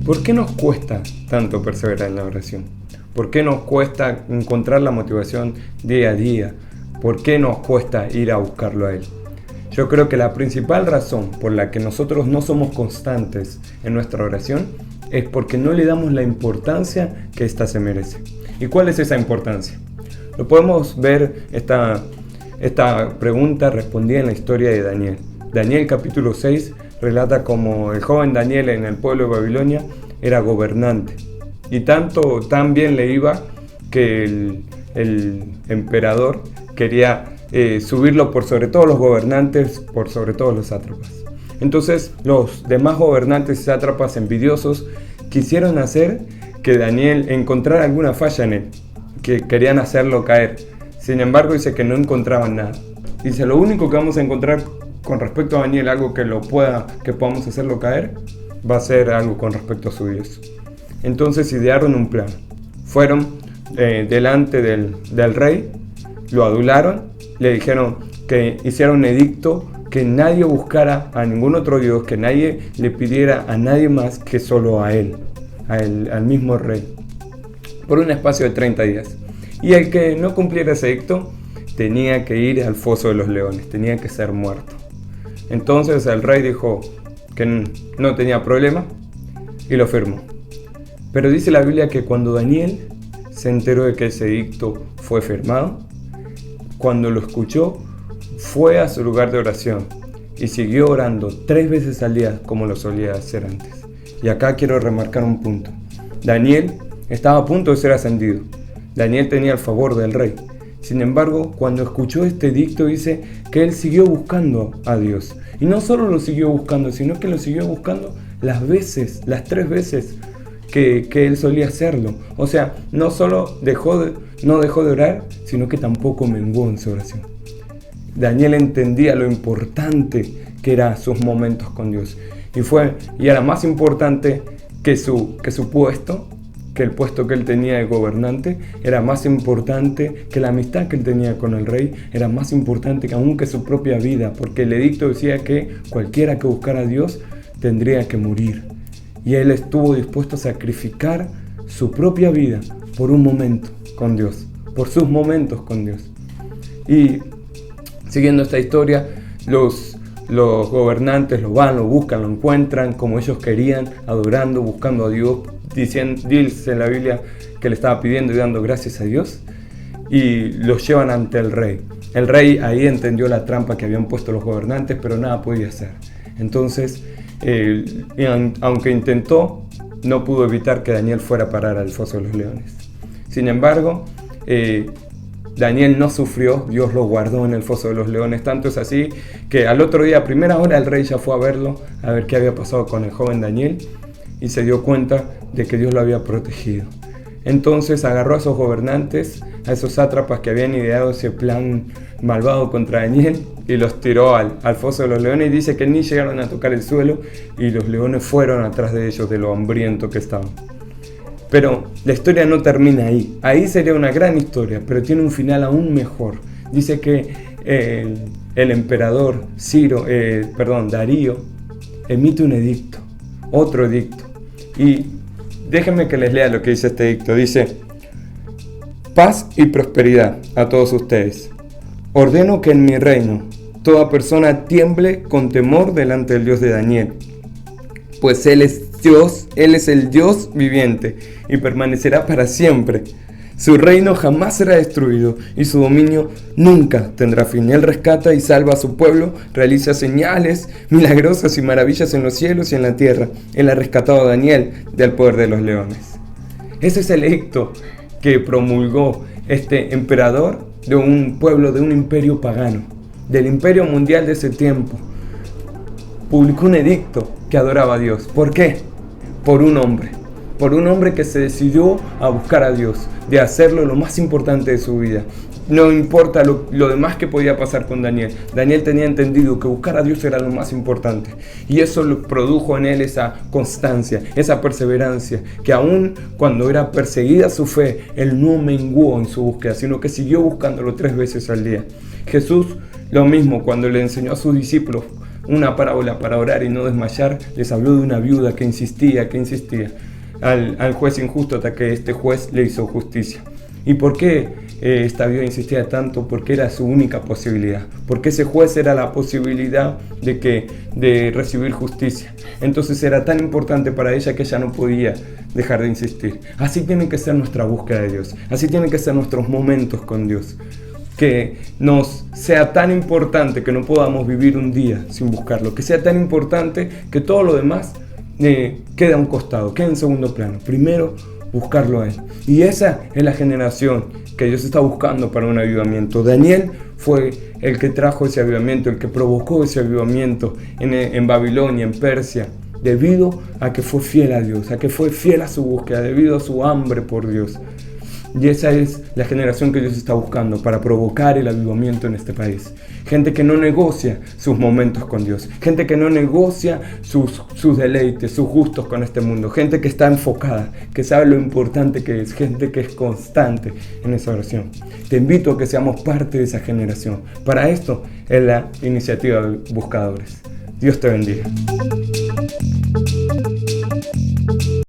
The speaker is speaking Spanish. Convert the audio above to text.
¿Por qué nos cuesta tanto perseverar en la oración? ¿Por qué nos cuesta encontrar la motivación día a día? ¿Por qué nos cuesta ir a buscarlo a Él? Yo creo que la principal razón por la que nosotros no somos constantes en nuestra oración es porque no le damos la importancia que ésta se merece. ¿Y cuál es esa importancia? Lo podemos ver, esta pregunta respondida en la historia de Daniel. Daniel capítulo 6 relata cómo el joven Daniel en el pueblo de Babilonia era gobernante. Y tan bien le iba que el emperador quería subirlo por sobre todos los gobernantes, por sobre todos los sátrapas. Entonces los demás gobernantes y sátrapas envidiosos quisieron hacer que Daniel encontrara alguna falla en él, que querían hacerlo caer. Sin embargo, dice que no encontraban nada. Dice, lo único que vamos a encontrar con respecto a Daniel, algo que podamos hacerlo caer, va a ser algo con respecto a su Dios. Entonces idearon un plan. Fueron delante del rey, lo adularon, le dijeron que hiciera un edicto, que nadie buscara a ningún otro Dios, que nadie le pidiera a nadie más que solo a él, al mismo rey, por un espacio de 30 días. Y el que no cumpliera ese edicto tenía que ir al foso de los leones, tenía que ser muerto. Entonces el rey dijo que no tenía problema y lo firmó. Pero dice la Biblia que cuando Daniel se enteró de que ese edicto fue firmado, cuando lo escuchó, fue a su lugar de oración y siguió orando 3 veces al día como lo solía hacer antes. Y acá quiero remarcar un punto. Daniel estaba a punto de ser ascendido. Daniel tenía el favor del rey. Sin embargo, cuando escuchó este edicto, dice que él siguió buscando a Dios. Y no solo lo siguió buscando, sino que lo siguió buscando las 3 veces que él solía hacerlo. O sea, no solo no dejó de orar, sino que tampoco menguó en su oración. Daniel entendía lo importante que eran sus momentos con Dios. Y era más importante que su puesto, que el puesto que él tenía de gobernante, era más importante que la amistad que él tenía con el rey, era más importante que aún que su propia vida, porque el edicto decía que cualquiera que buscara a Dios tendría que morir. Y él estuvo dispuesto a sacrificar su propia vida por un momento con Dios, por sus momentos con Dios. Y siguiendo esta historia, los gobernantes lo buscan, lo encuentran como ellos querían, adorando, buscando a Dios, dice en la Biblia que le estaba pidiendo y dando gracias a Dios, y los llevan ante el rey. El rey ahí entendió la trampa que habían puesto los gobernantes, pero nada podía hacer. Entonces, aunque intentó, no pudo evitar que Daniel fuera a parar al foso de los leones. Sin embargo, Daniel no sufrió, Dios lo guardó en el foso de los leones. Tanto es así que al otro día, a primera hora, el rey ya fue a verlo, a ver qué había pasado con el joven Daniel, y se dio cuenta de que Dios lo había protegido. Entonces agarró a esos gobernantes, a esos sátrapas que habían ideado ese plan malvado contra Daniel, y los tiró al foso de los leones, y dice que ni llegaron a tocar el suelo, y los leones fueron atrás de ellos de lo hambriento que estaban. Pero la historia no termina ahí. Ahí sería una gran historia, pero tiene un final aún mejor. Dice que el emperador Darío emite un edicto, otro edicto. Y déjenme que les lea lo que dice este edicto. Dice: paz y prosperidad a todos ustedes. Ordeno que en mi reino toda persona tiemble con temor delante del Dios de Daniel, pues Él es Dios, Él es el Dios viviente y permanecerá para siempre. Su reino jamás será destruido y su dominio nunca tendrá fin. Él rescata y salva a su pueblo, realiza señales milagrosas y maravillas en los cielos y en la tierra. Él ha rescatado a Daniel del poder de los leones. Ese es el edicto que promulgó este emperador de un pueblo, de un imperio pagano, del imperio mundial de ese tiempo. Publicó un edicto que adoraba a Dios. ¿Por qué? Por un hombre que se decidió a buscar a Dios, de hacerlo lo más importante de su vida. No importa lo demás que podía pasar con Daniel. Daniel tenía entendido que buscar a Dios era lo más importante. Y eso produjo en él esa constancia, esa perseverancia, que aún cuando era perseguida su fe, él no menguó en su búsqueda, sino que siguió buscándolo 3 veces al día. Jesús, lo mismo, cuando le enseñó a sus discípulos una parábola para orar y no desmayar, les habló de una viuda que insistía al juez injusto hasta que este juez le hizo justicia. ¿Y por qué esta viuda insistía tanto? Porque era su única posibilidad, porque ese juez era la posibilidad de recibir justicia. Entonces era tan importante para ella que ella no podía dejar de insistir. Así tiene que ser nuestra búsqueda de Dios, así tienen que ser nuestros momentos con Dios. Que nos sea tan importante que no podamos vivir un día sin buscarlo, que sea tan importante que todo lo demás quede a un costado, quede en segundo plano. Primero, buscarlo a Él. Y esa es la generación que Dios está buscando para un avivamiento. Daniel fue el que trajo ese avivamiento, el que provocó ese avivamiento en Babilonia, en Persia, debido a que fue fiel a Dios, a que fue fiel a su búsqueda, debido a su hambre por Dios. Y esa es la generación que Dios está buscando para provocar el avivamiento en este país. Gente que no negocia sus momentos con Dios. Gente que no negocia sus deleites, sus gustos con este mundo. Gente que está enfocada, que sabe lo importante que es. Gente que es constante en esa oración. Te invito a que seamos parte de esa generación. Para esto es la iniciativa de Buscadores. Dios te bendiga.